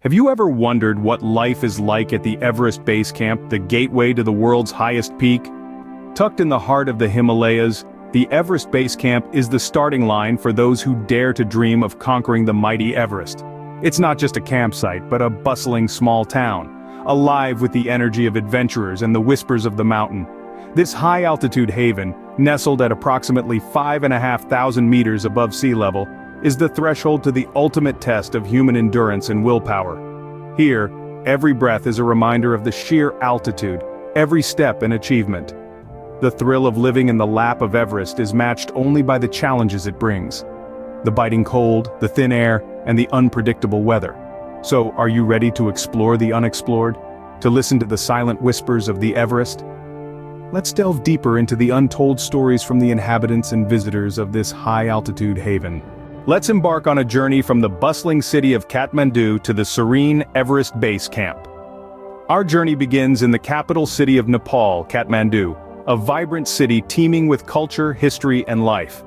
Have you ever wondered what life is like at the Everest Base Camp, the gateway to the world's highest peak? Tucked in the heart of the Himalayas, the Everest Base Camp is the starting line for those who dare to dream of conquering the mighty Everest. It's not just a campsite, but a bustling small town, alive with the energy of adventurers and the whispers of the mountain. This high-altitude haven, nestled at approximately 5,500 meters above sea level, is the threshold to the ultimate test of human endurance and willpower. Here, every breath is a reminder of the sheer altitude, every step an achievement. The thrill of living in the lap of Everest is matched only by the challenges it brings. The biting cold, the thin air, and the unpredictable weather. So, are you ready to explore the unexplored? To listen to the silent whispers of the Everest? Let's delve deeper into the untold stories from the inhabitants and visitors of this high-altitude haven. Let's embark on a journey from the bustling city of Kathmandu to the serene Everest Base Camp. Our journey begins in the capital city of Nepal, Kathmandu, a vibrant city teeming with culture, history, and life.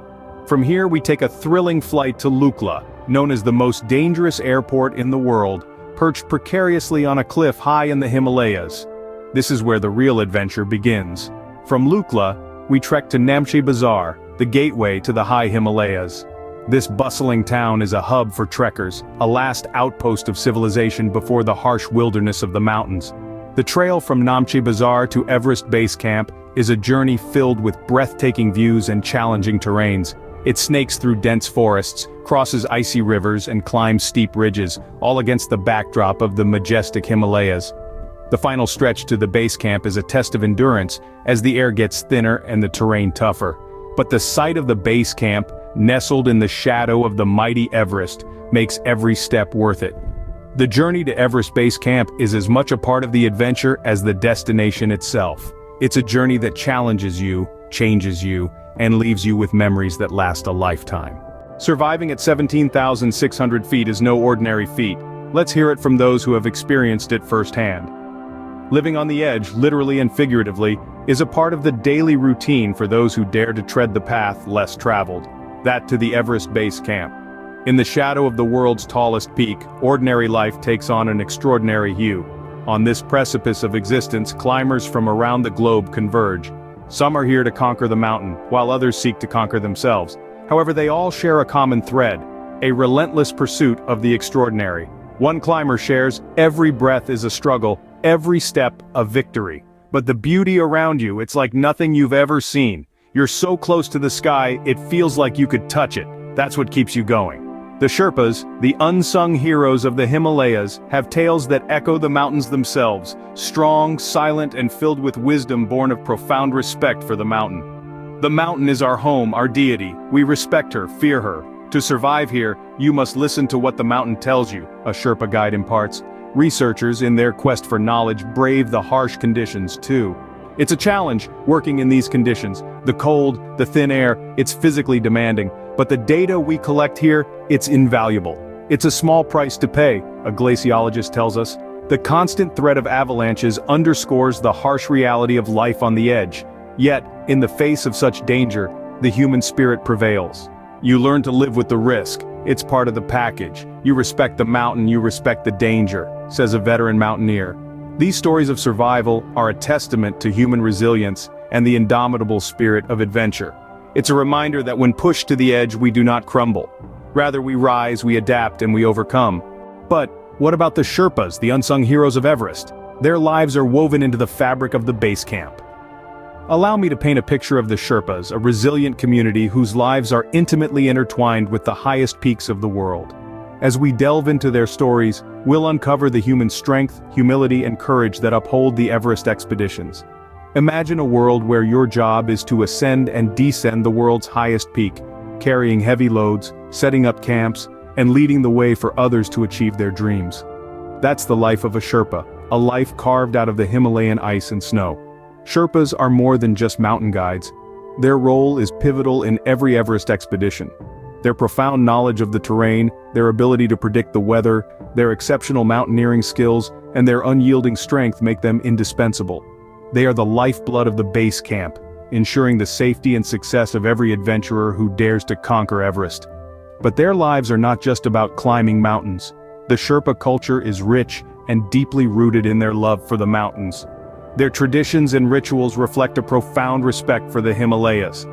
From here we take a thrilling flight to Lukla, known as the most dangerous airport in the world, perched precariously on a cliff high in the Himalayas. This is where the real adventure begins. From Lukla, we trek to Namche Bazaar, the gateway to the high Himalayas. This bustling town is a hub for trekkers, a last outpost of civilization before the harsh wilderness of the mountains. The trail from Namche Bazaar to Everest Base Camp is a journey filled with breathtaking views and challenging terrains. It snakes through dense forests, crosses icy rivers, and climbs steep ridges, all against the backdrop of the majestic Himalayas. The final stretch to the base camp is a test of endurance, as the air gets thinner and the terrain tougher. But the sight of the base camp, nestled in the shadow of the mighty Everest, makes every step worth it. The journey to Everest Base Camp is as much a part of the adventure as the destination itself. It's a journey that challenges you, changes you, and leaves you with memories that last a lifetime. Surviving at 17,600 feet is no ordinary feat. Let's hear it from those who have experienced it firsthand. Living on the edge, literally and figuratively, is a part of the daily routine for those who dare to tread the path less traveled. That to the Everest Base Camp. In the shadow of the world's tallest peak, ordinary life takes on an extraordinary hue. On this precipice of existence, climbers from around the globe converge. Some are here to conquer the mountain, while others seek to conquer themselves. However, they all share a common thread, a relentless pursuit of the extraordinary. One climber shares, every breath is a struggle, every step a victory. But the beauty around you, it's like nothing you've ever seen. You're so close to the sky, it feels like you could touch it. That's what keeps you going. The Sherpas, the unsung heroes of the Himalayas, have tales that echo the mountains themselves, strong, silent, and filled with wisdom born of profound respect for the mountain. The mountain is our home, our deity. We respect her, fear her. To survive here, you must listen to what the mountain tells you, a Sherpa guide imparts. Researchers, in their quest for knowledge, brave the harsh conditions too. It's a challenge, working in these conditions. The cold, the thin air, it's physically demanding. But the data we collect here, it's invaluable. It's a small price to pay, a glaciologist tells us. The constant threat of avalanches underscores the harsh reality of life on the edge. Yet, in the face of such danger, the human spirit prevails. You learn to live with the risk. It's part of the package. You respect the mountain, you respect the danger, says a veteran mountaineer. These stories of survival are a testament to human resilience and the indomitable spirit of adventure. It's a reminder that when pushed to the edge, we do not crumble. Rather, we rise, we adapt, and we overcome. But what about the Sherpas, the unsung heroes of Everest? Their lives are woven into the fabric of the base camp. Allow me to paint a picture of the Sherpas, a resilient community whose lives are intimately intertwined with the highest peaks of the world. As we delve into their stories, we'll uncover the human strength, humility, and courage that uphold the Everest expeditions. Imagine a world where your job is to ascend and descend the world's highest peak, carrying heavy loads, setting up camps, and leading the way for others to achieve their dreams. That's the life of a Sherpa, a life carved out of the Himalayan ice and snow. Sherpas are more than just mountain guides. Their role is pivotal in every Everest expedition. Their profound knowledge of the terrain, their ability to predict the weather, their exceptional mountaineering skills, and their unyielding strength make them indispensable. They are the lifeblood of the base camp, ensuring the safety and success of every adventurer who dares to conquer Everest. But their lives are not just about climbing mountains. the Sherpa culture is rich and deeply rooted in their love for the mountains. Their traditions and rituals reflect a profound respect for the Himalayas.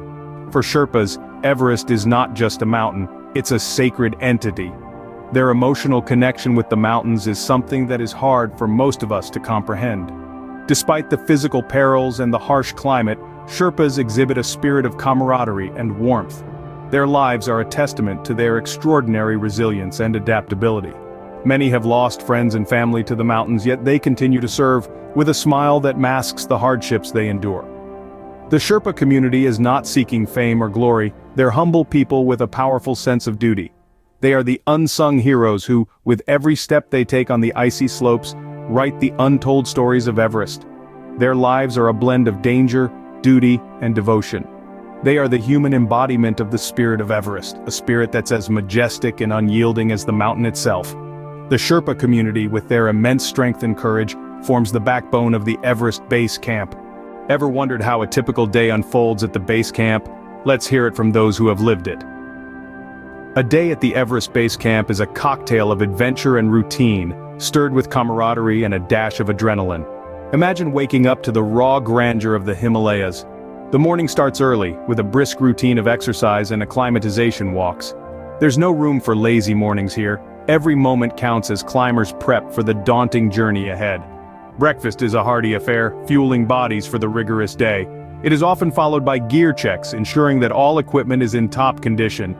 For Sherpas, Everest is not just a mountain, it's a sacred entity. Their emotional connection with the mountains is something that is hard for most of us to comprehend. Despite the physical perils and the harsh climate, Sherpas exhibit a spirit of camaraderie and warmth. Their lives are a testament to their extraordinary resilience and adaptability. Many have lost friends and family to the mountains, yet they continue to serve with a smile that masks the hardships they endure. The Sherpa community is not seeking fame or glory, they're humble people with a powerful sense of duty. They are the unsung heroes who, with every step they take on the icy slopes, write the untold stories of Everest. Their lives are a blend of danger, duty, and devotion. They are the human embodiment of the spirit of Everest, a spirit that's as majestic and unyielding as the mountain itself. The Sherpa community, with their immense strength and courage, forms the backbone of the Everest Base Camp. Ever wondered how a typical day unfolds at the base camp? Let's hear it from those who have lived it. A day at the Everest Base Camp is a cocktail of adventure and routine, stirred with camaraderie and a dash of adrenaline. Imagine waking up to the raw grandeur of the Himalayas. The morning starts early, with a brisk routine of exercise and acclimatization walks. There's no room for lazy mornings here. Every moment counts as climbers prep for the daunting journey ahead. Breakfast is a hearty affair, fueling bodies for the rigorous day. It is often followed by gear checks, ensuring that all equipment is in top condition.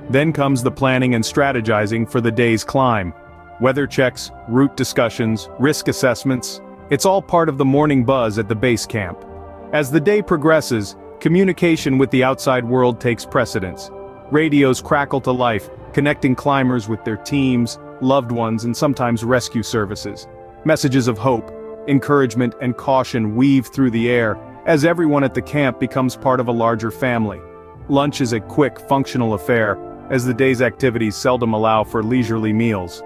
Then comes the planning and strategizing for the day's climb. Weather checks, route discussions, risk assessments. It's all part of the morning buzz at the base camp. As the day progresses, communication with the outside world takes precedence. Radios crackle to life, connecting climbers with their teams, loved ones, and sometimes rescue services. Messages of hope, encouragement, and caution weave through the air, as everyone at the camp becomes part of a larger family. Lunch is a quick, functional affair, as the day's activities seldom allow for leisurely meals.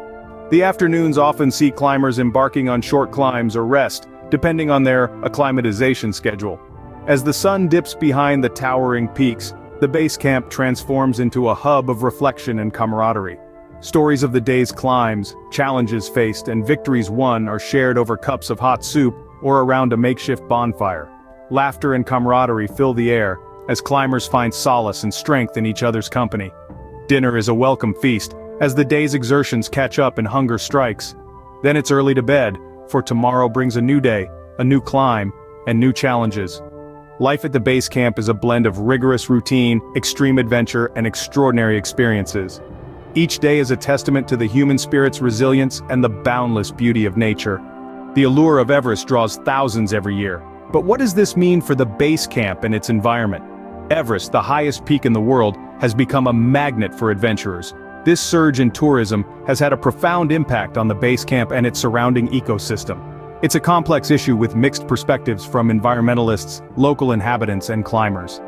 The afternoons often see climbers embarking on short climbs or rest, depending on their acclimatization schedule. As the sun dips behind the towering peaks, the base camp transforms into a hub of reflection and camaraderie. Stories of the day's climbs, challenges faced, and victories won are shared over cups of hot soup or around a makeshift bonfire. Laughter and camaraderie fill the air, as climbers find solace and strength in each other's company. Dinner is a welcome feast, as the day's exertions catch up and hunger strikes. Then it's early to bed, for tomorrow brings a new day, a new climb, and new challenges. Life at the base camp is a blend of rigorous routine, extreme adventure, and extraordinary experiences. Each day is a testament to the human spirit's resilience and the boundless beauty of nature. The allure of Everest draws thousands every year. But what does this mean for the base camp and its environment? Everest, the highest peak in the world, has become a magnet for adventurers. This surge in tourism has had a profound impact on the base camp and its surrounding ecosystem. It's a complex issue with mixed perspectives from environmentalists, local inhabitants, and climbers.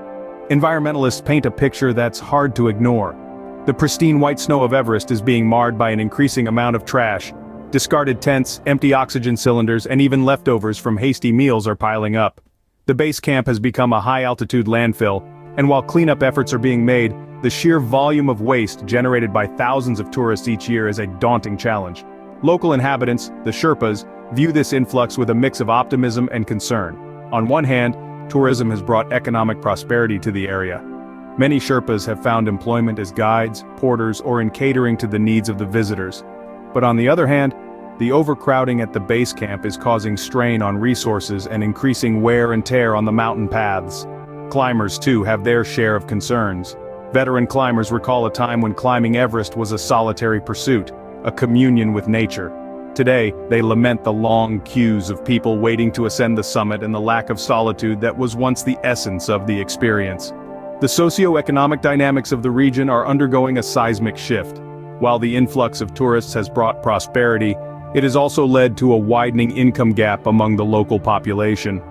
Environmentalists paint a picture that's hard to ignore. The pristine white snow of Everest is being marred by an increasing amount of trash. Discarded tents, empty oxygen cylinders, and even leftovers from hasty meals are piling up. The base camp has become a high-altitude landfill, and while cleanup efforts are being made, the sheer volume of waste generated by thousands of tourists each year is a daunting challenge. Local inhabitants, the Sherpas, view this influx with a mix of optimism and concern. On one hand, tourism has brought economic prosperity to the area. Many Sherpas have found employment as guides, porters, or in catering to the needs of the visitors. But on the other hand, the overcrowding at the base camp is causing strain on resources and increasing wear and tear on the mountain paths. Climbers, too, have their share of concerns. Veteran climbers recall a time when climbing Everest was a solitary pursuit, a communion with nature. Today, they lament the long queues of people waiting to ascend the summit and the lack of solitude that was once the essence of the experience. The socio-economic dynamics of the region are undergoing a seismic shift. While the influx of tourists has brought prosperity, it has also led to a widening income gap among the local population.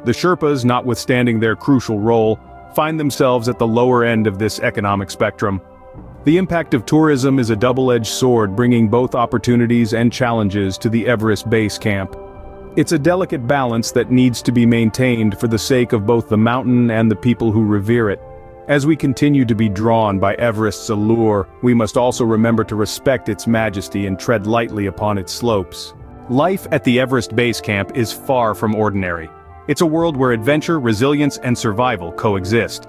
The Sherpas, notwithstanding their crucial role, find themselves at the lower end of this economic spectrum. The impact of tourism is a double-edged sword, bringing both opportunities and challenges to the Everest Base Camp. It's a delicate balance that needs to be maintained for the sake of both the mountain and the people who revere it. As we continue to be drawn by Everest's allure, we must also remember to respect its majesty and tread lightly upon its slopes. Life at the Everest Base Camp is far from ordinary. It's a world where adventure, resilience, and survival coexist.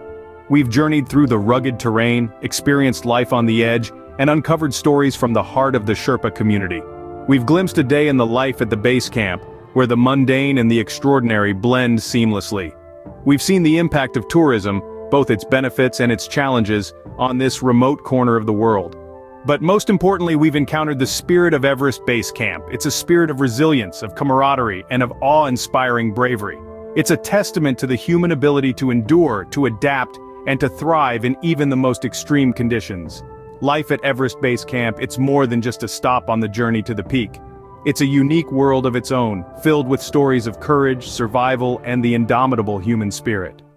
We've journeyed through the rugged terrain, experienced life on the edge, and uncovered stories from the heart of the Sherpa community. We've glimpsed a day in the life at the base camp, where the mundane and the extraordinary blend seamlessly. We've seen the impact of tourism, both its benefits and its challenges, on this remote corner of the world. But most importantly, we've encountered the spirit of Everest Base Camp. It's a spirit of resilience, of camaraderie, and of awe-inspiring bravery. It's a testament to the human ability to endure, to adapt, and to thrive in even the most extreme conditions. Life at Everest Base Camp, it's more than just a stop on the journey to the peak. It's a unique world of its own, filled with stories of courage, survival, and the indomitable human spirit.